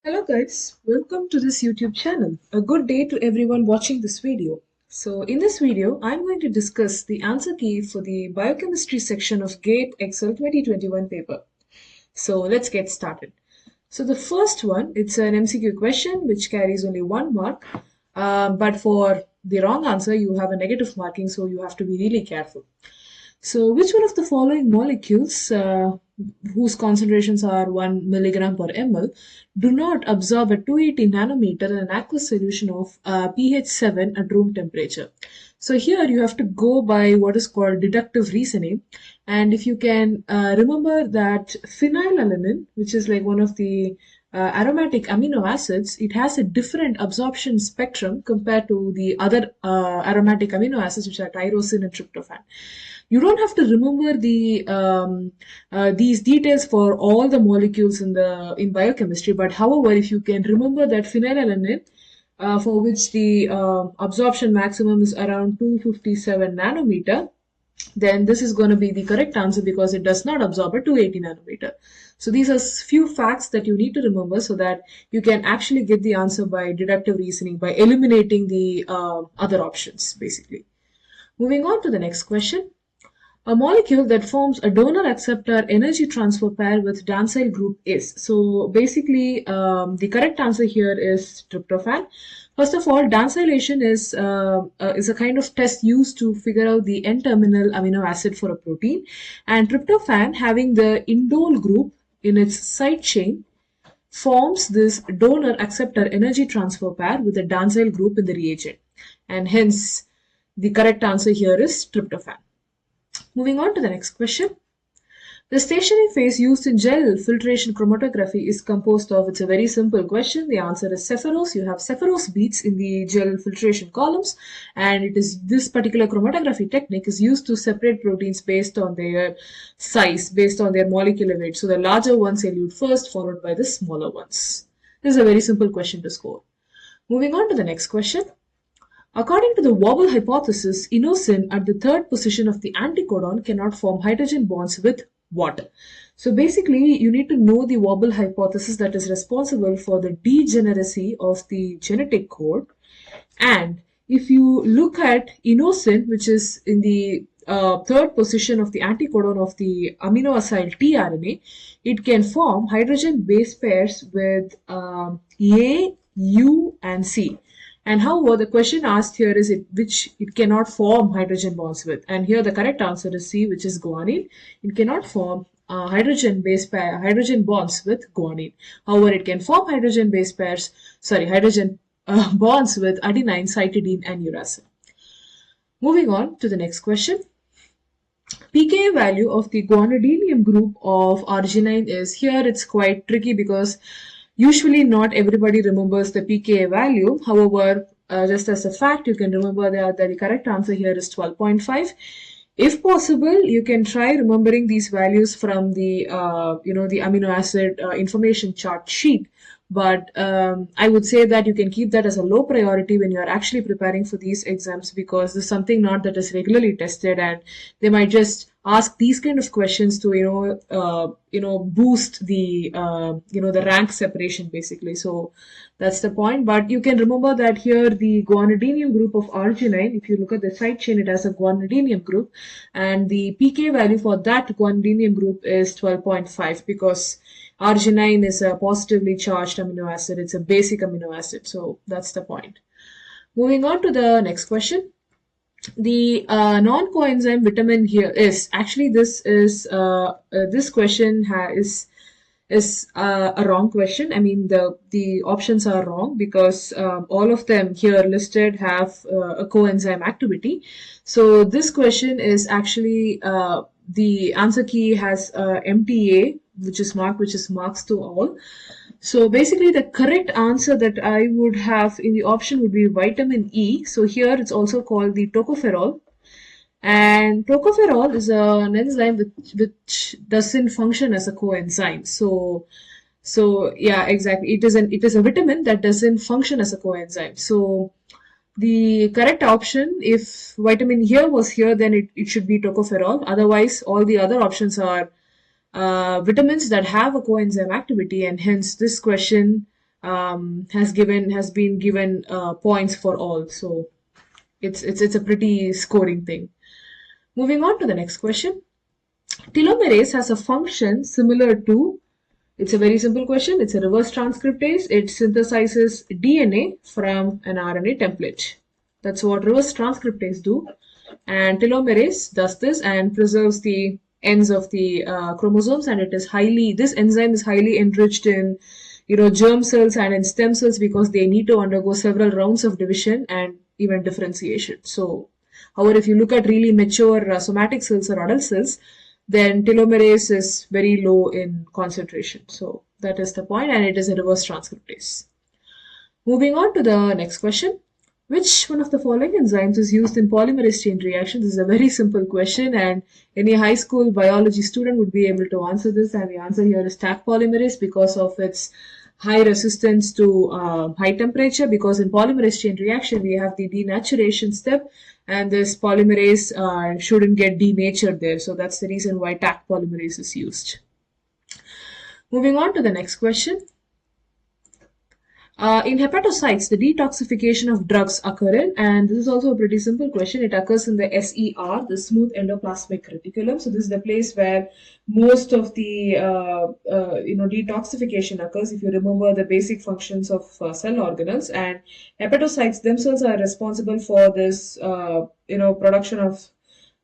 Hello guys, welcome to this YouTube channel. A good day to everyone watching this video. So in this video, I'm going to discuss the answer key for the biochemistry section of GATE Excel 2021 paper. So let's get started. So the first one, it's an MCQ question which carries only 1 mark, but for the wrong answer, you have a negative marking, so you have to be really careful. So, which one of the following molecules, whose concentrations are 1 milligram per ml, do not absorb at 280 nanometer in an aqueous solution of pH 7 at room temperature? So, here you have to go by what is called deductive reasoning. And if you can remember that phenylalanine, which is like one of the aromatic amino acids, it has a different absorption spectrum compared to the other aromatic amino acids, which are tyrosine and tryptophan. You don't have to remember these details for all the molecules in biochemistry, but however, if you can remember that phenylalanine, for which the absorption maximum is around 257 nanometer, then this is going to be the correct answer because it does not absorb at 280 nanometer. So these are few facts that you need to remember so that you can actually get the answer by deductive reasoning, by eliminating the other options, basically. Moving on to the next question. A molecule that forms a donor acceptor energy transfer pair with dancyl group is. So basically, the correct answer here is tryptophan. First of all, dancylation is a kind of test used to figure out the N-terminal amino acid for a protein, and tryptophan, having the indole group in its side chain, forms this donor acceptor energy transfer pair with the dancyl group in the reagent, and hence the correct answer here is tryptophan. Moving on to the next question. The stationary phase used in gel filtration chromatography is composed of, it's a very simple question. The answer is Cephalose. You have Cephalose beads in the gel filtration columns, and it is this particular chromatography technique is used to separate proteins based on their size, based on their molecular weight. So the larger ones elute first, followed by the smaller ones. This is a very simple question to score. Moving on to the next question. According to the wobble hypothesis, inosine at the third position of the anticodon cannot form hydrogen bonds with what? So basically, you need to know the wobble hypothesis that is responsible for the degeneracy of the genetic code. And if you look at inosine, which is in the third position of the anticodon of the amino acid tRNA, it can form hydrogen base pairs with A, U, and C. And however, the question asked here is which it cannot form hydrogen bonds with. And here the correct answer is C, which is guanine. It cannot form hydrogen bonds with guanine. However, it can form hydrogen bonds with adenine, cytidine, and uracil. Moving on to the next question. pKa value of the guanidinium group of arginine is, here it's quite tricky because usually not everybody remembers the pKa value. However, just as a fact, you can remember that the correct answer here is 12.5. If possible, you can try remembering these values from the the amino acid information chart sheet. But I would say that you can keep that as a low priority when you are actually preparing for these exams, because this is something not that is regularly tested, and they might just ask these kind of questions to boost the the rank separation, basically. So that's the point. But you can remember that here the guanidinium group of arginine, if you look at the side chain, it has a guanidinium group, and the pK value for that guanidinium group is 12.5, because arginine is a positively charged amino acid. It's a basic amino acid. So that's the point. Moving on to the next question. The non-coenzyme vitamin here is actually, this question is a wrong question. I mean, the options are wrong because all of them here listed have a coenzyme activity. So this question is actually, the answer key has MTA, which is marks to all. So basically, the correct answer that I would have in the option would be vitamin E. So here it's also called the tocopherol. And tocopherol is an enzyme which doesn't function as a coenzyme. So yeah, exactly. It is a vitamin that doesn't function as a coenzyme. So the correct option, if vitamin here was here, then it should be tocopherol. Otherwise, all the other options are vitamins that have a coenzyme activity, and hence this question has been given points for all. So it's a pretty scoring thing. Moving on to the next question. Telomerase has a function similar to, it's a very simple question. It's a reverse transcriptase. It synthesizes DNA from an RNA template. That's what reverse transcriptase do. And telomerase does this and preserves the ends of the chromosomes. And this enzyme is highly enriched in, germ cells and in stem cells because they need to undergo several rounds of division and even differentiation. So, however, if you look at really mature somatic cells or adult cells, then telomerase is very low in concentration. So that is the point, and it is a reverse transcriptase. Moving on to the next question. Which one of the following enzymes is used in polymerase chain reactions? This is a very simple question, and any high school biology student would be able to answer this. And the answer here is Taq polymerase because of its high resistance to high temperature. Because in polymerase chain reaction, we have the denaturation step, and this polymerase shouldn't get denatured there. So that's the reason why Taq polymerase is used. Moving on to the next question. In hepatocytes, the detoxification of drugs occur in, and this is also a pretty simple question. It occurs in the SER, the smooth endoplasmic reticulum. So this is the place where most of the detoxification occurs. If you remember the basic functions of cell organelles, and hepatocytes themselves are responsible for this,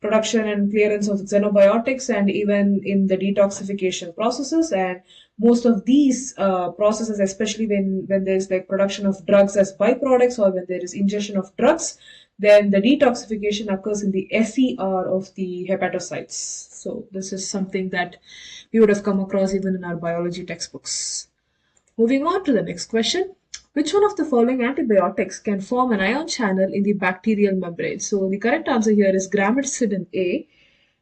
production and clearance of xenobiotics and even in the detoxification processes. And most of these processes, especially when there's like production of drugs as byproducts or when there is ingestion of drugs, then the detoxification occurs in the SER of the hepatocytes. So this is something that we would have come across even in our biology textbooks. Moving on to the next question. Which one of the following antibiotics can form an ion channel in the bacterial membrane? So the correct answer here is gramicidin A.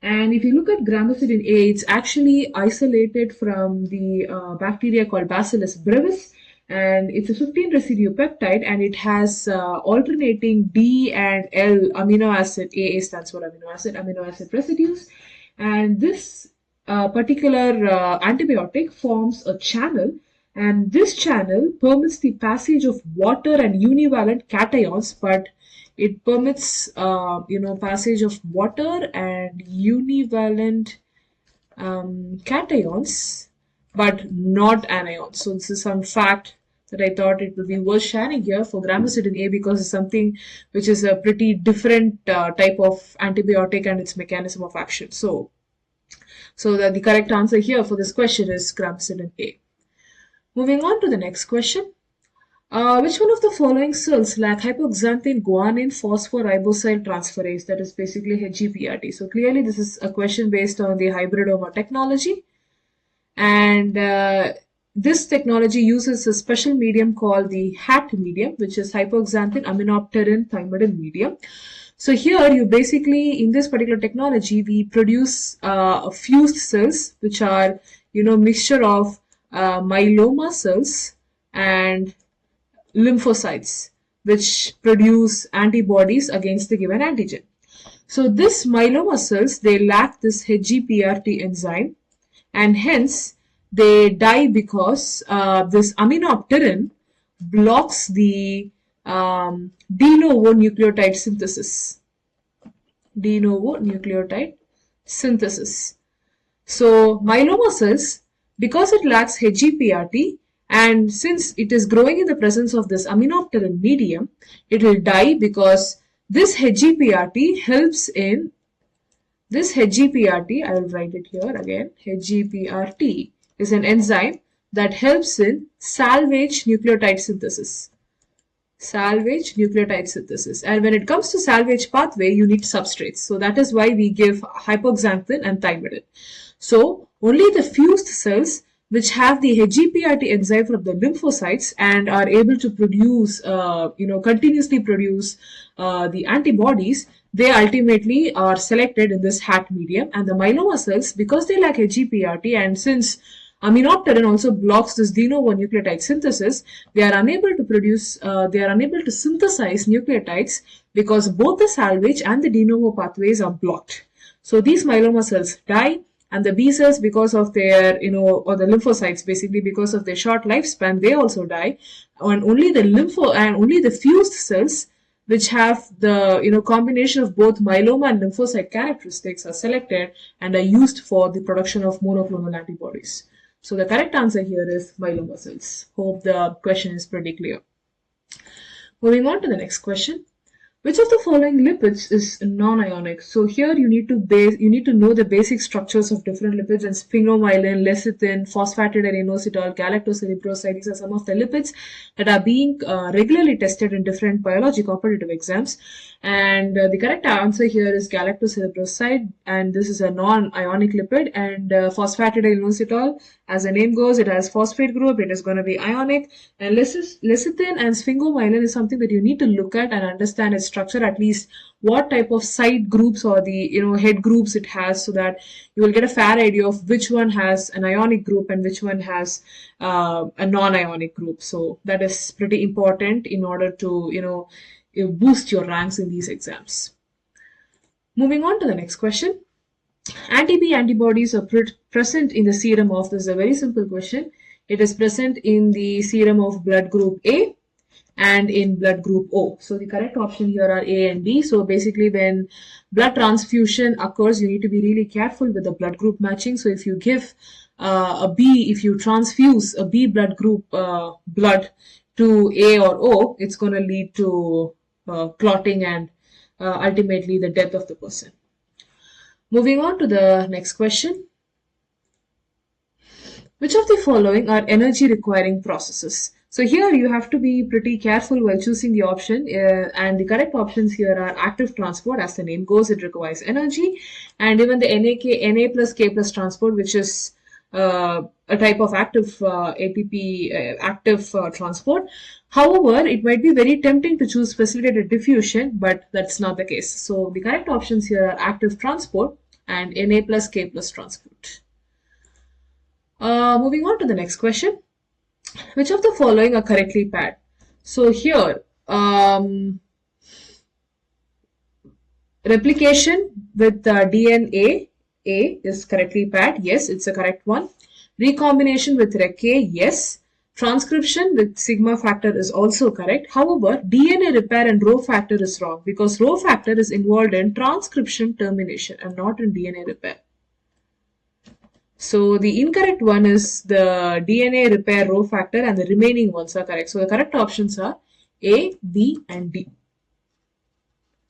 And if you look at gramicidin A, it's actually isolated from the bacteria called Bacillus brevis. And it's a 15 residue peptide, and it has alternating D and L amino acid. AA stands for amino acid residues. And this particular antibiotic forms a channel, and this channel permits the passage of water and univalent cations, but it permits passage of water and univalent cations, but not anions. So this is some fact that I thought it would be worth sharing here for gramicidin A, because it's something which is a pretty different type of antibiotic and its mechanism of action. So the correct answer here for this question is gramicidin A. Moving on to the next question. Which one of the following cells lack hypoxanthine guanine phosphoribosyl transferase, that is basically HGPRT? So clearly this is a question based on the hybridoma technology, and this technology uses a special medium called the HAT medium, which is hypoxanthine aminopterin thymidine medium. So here you basically, in this particular technology, we produce fused cells, which are, mixture of myeloma cells and lymphocytes, which produce antibodies against the given antigen. So this myeloma cells, they lack this HGPRT enzyme, and hence they die because this aminopterin blocks the de novo nucleotide synthesis. De novo nucleotide synthesis. So myeloma cells, because it lacks HGPRT, and since it is growing in the presence of this aminopterin medium, it will die because this HGPRT helps in, I will write it here again, HGPRT is an enzyme that helps in salvage nucleotide synthesis. Salvage nucleotide synthesis. And when it comes to salvage pathway, you need substrates. So that is why we give hypoxanthine and thymidine. So only the fused cells which have the HGPRT enzyme from the lymphocytes and are able to produce, continuously produce the antibodies, they ultimately are selected in this HAT medium. And the myeloma cells, because they lack HGPRT, and since aminopterin also blocks this de novo nucleotide synthesis, they are unable to produce, synthesize nucleotides because both the salvage and the de novo pathways are blocked. So these myeloma cells die, And the B cells, because of their, or the lymphocytes, basically because of their short lifespan, they also die. And only the fused cells, which have the, combination of both myeloma and lymphocyte characteristics, are selected and are used for the production of monoclonal antibodies. So the correct answer here is myeloma cells. Hope the question is pretty clear. Moving on to the next question. Which of the following lipids is non-ionic? So here you need to know the basic structures of different lipids, and sphingomyelin, lecithin, phosphatidylinositol, galactocerebroside. These are some of the lipids that are being regularly tested in different biology competitive exams. And the correct answer here is galactocerebroside, and this is a non-ionic lipid. And phosphatidylinositol, as the name goes, it has phosphate group. It is going to be ionic. And lecithin and sphingomyelin is something that you need to look at and understand its structure, at least what type of side groups or the head groups it has, so that you will get a fair idea of which one has an ionic group and which one has a non-ionic group. So that is pretty important in order to boost your ranks in these exams. Moving on to the next question. Anti-B antibodies are present in the serum of, this is a very simple question. It is present in the serum of blood group A and in blood group O. So the correct option here are A and B. So basically, when blood transfusion occurs, you need to be really careful with the blood group matching. So if you give if you transfuse a B blood group blood to A or O, it's going to lead to clotting and ultimately the death of the person. Moving on to the next question. Which of the following are energy requiring processes? So here you have to be pretty careful while choosing the option, and the correct options here are active transport. As the name goes, it requires energy, and even the Na plus K plus transport, which is a type of active ATP active transport. However, it might be very tempting to choose facilitated diffusion, but that's not the case. So the correct options here are active transport and Na plus K plus transport. Moving on to the next question. Which of the following are correctly paired? So here, replication with DNA A is correctly paired. Yes, it's a correct one. Recombination with Rec A, yes. Transcription with sigma factor is also correct. However, DNA repair and Rho factor is wrong, because Rho factor is involved in transcription termination and not in DNA repair. So the incorrect one is the DNA repair Rho factor, and the remaining ones are correct. So the correct options are A, B and D.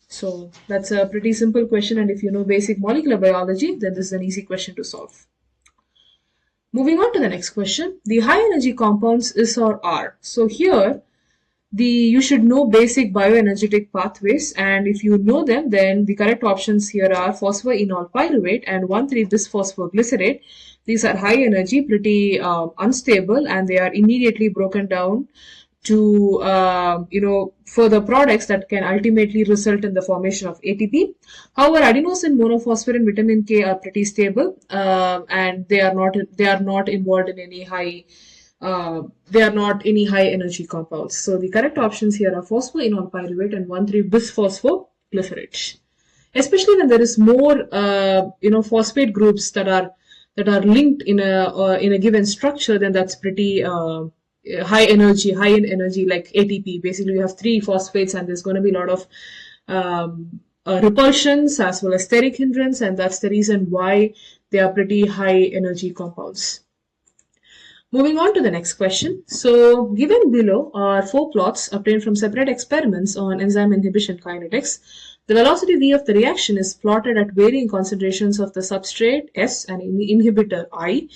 So that's a pretty simple question, and if you know basic molecular biology, then this is an easy question to solve. Moving on to the next question. The high energy compounds is or are. So here you should know basic bioenergetic pathways, and if you know them, then the correct options here are phosphoenol pyruvate and 1,3-bisphosphoglycerate. These are high energy, pretty unstable, and they are immediately broken down to further products that can ultimately result in the formation of ATP. However, adenosine monophosphate and vitamin K are pretty stable, and they are not involved in any high they are not any high energy compounds. So the correct options here are phosphoenol pyruvate and 1,3-bisphosphoglycerate. Especially when there is more phosphate groups that are linked in a given structure, then that's pretty high in energy like ATP. Basically, you have 3 phosphates and there's going to be a lot of repulsions as well as steric hindrance, and that's the reason why they are pretty high energy compounds. Moving on to the next question. So, given below are 4 plots obtained from separate experiments on enzyme inhibition kinetics. The velocity v of the reaction is plotted at varying concentrations of the substrate S and inhibitor I.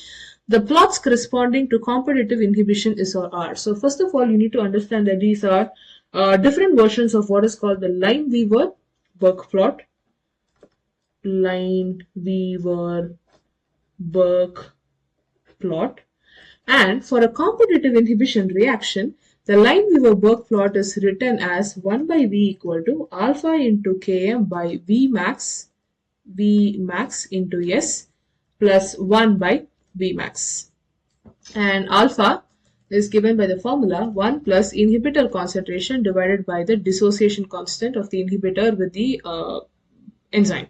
The plots corresponding to competitive inhibition is or are. So, first of all, you need to understand that these are different versions of what is called the Lineweaver-Burk plot. Lineweaver-Burk plot. And for a competitive inhibition reaction, the Lineweaver-Burk plot is written as 1 by V equal to alpha into Km by V max into S plus 1 by V max. And alpha is given by the formula 1 plus inhibitor concentration divided by the dissociation constant of the inhibitor with the enzyme.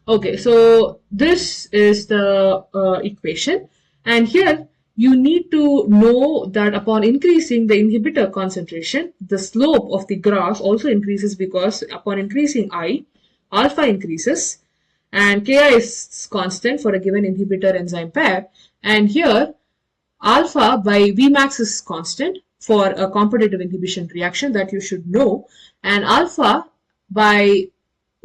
Okay, so this is the equation, and here you need to know that upon increasing the inhibitor concentration, the slope of the graph also increases because upon increasing I, alpha increases, and Ki is constant for a given inhibitor enzyme pair, and here alpha by Vmax is constant for a competitive inhibition reaction that you should know, and alpha by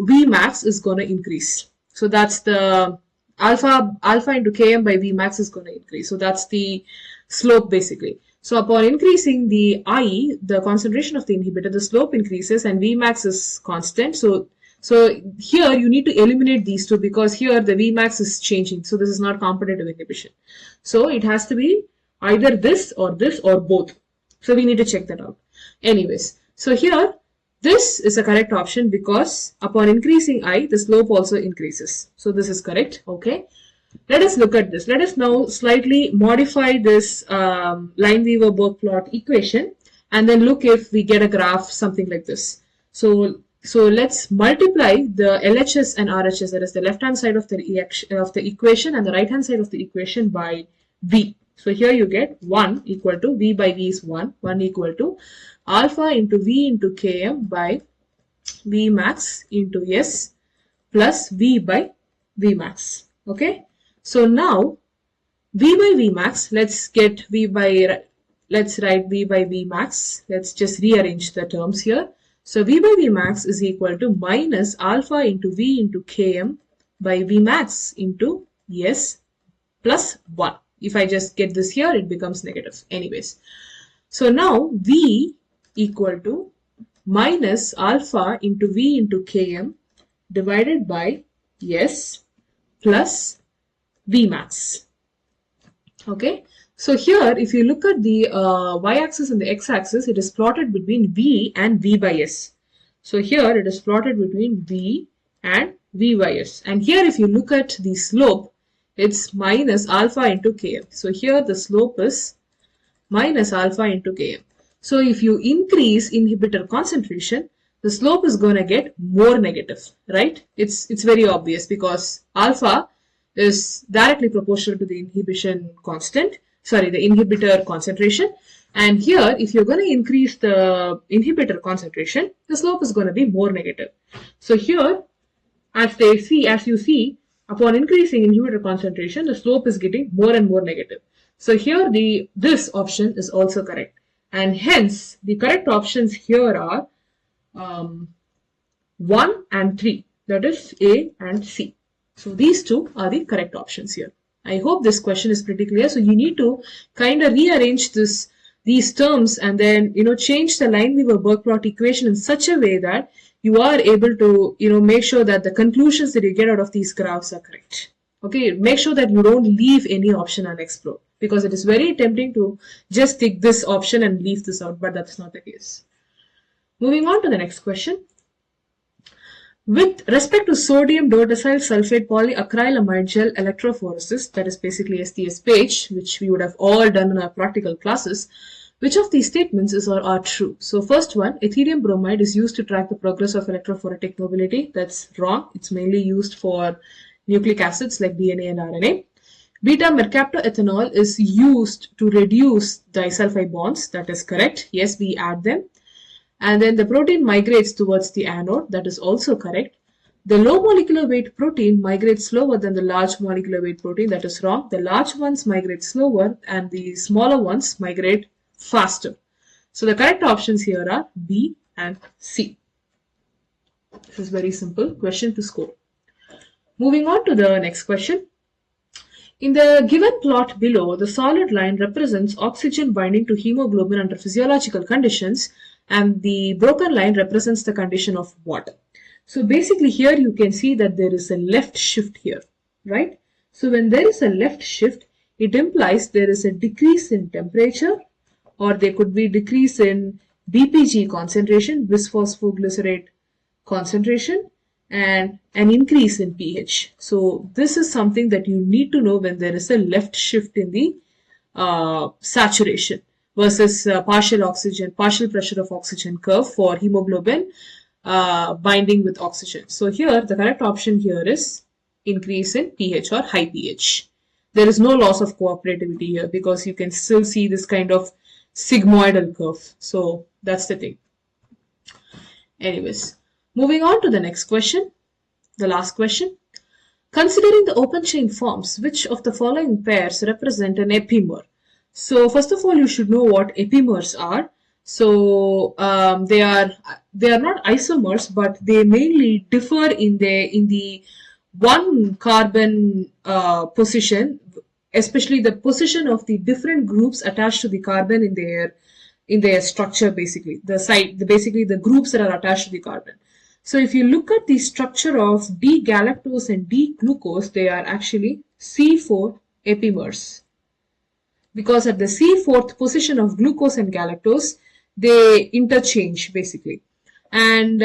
Vmax is going to increase. So that's the alpha into Km by Vmax is going to increase. So that's the slope basically. So upon increasing the I, the concentration of the inhibitor, the slope increases and Vmax is constant. So here you need to eliminate these two because here the Vmax is changing. So this is not competitive inhibition. So it has to be either this or both. So we need to check that out. Anyways, so here this is a correct option because upon increasing I, the slope also increases. So this is correct. Okay. Let us look at this. Let us now slightly modify this Lineweaver-Burke plot equation and then look if we get a graph something like this. So let's multiply the LHS and RHS, that is the left-hand side of the equation and the right-hand side of the equation by V. So here you get 1 equal to V by V is 1 equal to alpha into V into Km by V max into S plus V by V max. Okay. So now V by V max, let's write V by V max. Let's just rearrange the terms here. So V by V max is equal to minus alpha into V into Km by V max into S plus 1. If I just get this here, it becomes negative. Anyways, so now V equal to minus alpha into V into Km divided by S plus V max. Okay, so here if you look at the y-axis and the x-axis, it is plotted between V and V by S. So here it is plotted between V and V by S. And here if you look at the slope, it's minus alpha into Km. So here the slope is minus alpha into Km. So if you increase inhibitor concentration, the slope is going to get more negative, right? It's very obvious because alpha is directly proportional to the inhibitor concentration. And here, if you're going to increase the inhibitor concentration, the slope is going to be more negative. So here, as you see, upon increasing inhibitor concentration, the slope is getting more and more negative. So here, this option is also correct. And hence, the correct options here are 1 and 3, that is A and C. So these two are the correct options here. I hope this question is pretty clear. So you need to kind of rearrange these terms and then change the Lineweaver-Burke plot equation in such a way that you are able to make sure that the conclusions that you get out of these graphs are correct. Okay, make sure that you don't leave any option unexplored because it is very tempting to just take this option and leave this out, but that's not the case. Moving on to the next question. With respect to sodium dodecyl sulfate polyacrylamide gel electrophoresis, that is basically STS-PH, which we would have all done in our practical classes, which of these statements are true? So first one, ethidium bromide is used to track the progress of electrophoretic mobility. That's wrong. It's mainly used for nucleic acids like DNA and RNA. Beta mercaptoethanol is used to reduce disulfide bonds. That is correct. Yes, we add them. And then the protein migrates towards the anode. That is also correct. The low molecular weight protein migrates slower than the large molecular weight protein. That is wrong. The large ones migrate slower and the smaller ones migrate faster. So the correct options here are B and C. This is very simple question to score. Moving on to the next question. In the given plot below, the solid line represents oxygen binding to hemoglobin under physiological conditions, and the broken line represents the condition of water. So basically here you can see that there is a left shift here, right? So when there is a left shift, it implies there is a decrease in temperature, or there could be decrease in BPG concentration, bisphosphoglycerate concentration, and an increase in pH. So this is something that you need to know when there is a left shift in the saturation versus partial pressure of oxygen curve for hemoglobin binding with oxygen. So here the correct option here is increase in pH or high pH. There is no loss of cooperativity here because you can still see this kind of sigmoidal curve. So that's the thing. Anyways, moving on to the next question, the last question. Considering the open chain forms, which of the following pairs represent an epimer? So first of all, you should know what epimers are. So they are not isomers, but they mainly differ in the one carbon position, especially the position of the different groups attached to the carbon in their structure. Basically, basically the groups that are attached to the carbon. So if you look at the structure of D-galactose and D-glucose, they are actually C4 epimers, because at the C4th position of glucose and galactose, they interchange basically. And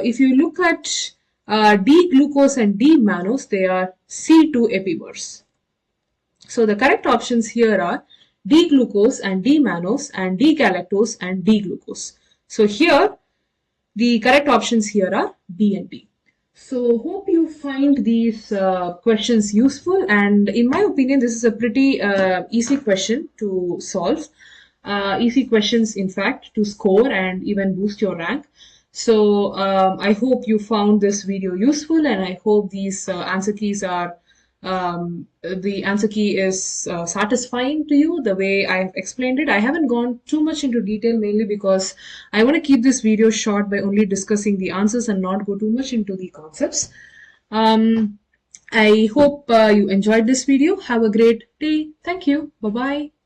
if you look at D-glucose and D-mannose, they are C2 epimers. So the correct options here are D-glucose and D-mannose and D-galactose and D-glucose. So here the correct options here are D and D. So hope you find these questions useful, and in my opinion this is a pretty easy question to solve. Easy questions in fact to score and even boost your rank. So I hope you found this video useful, and I hope these answer keys are the answer key is satisfying to you the way I've explained it. I haven't gone too much into detail, mainly because I want to keep this video short by only discussing the answers and not go too much into the concepts. I hope you enjoyed this video. Have a great day. Thank you. Bye-bye.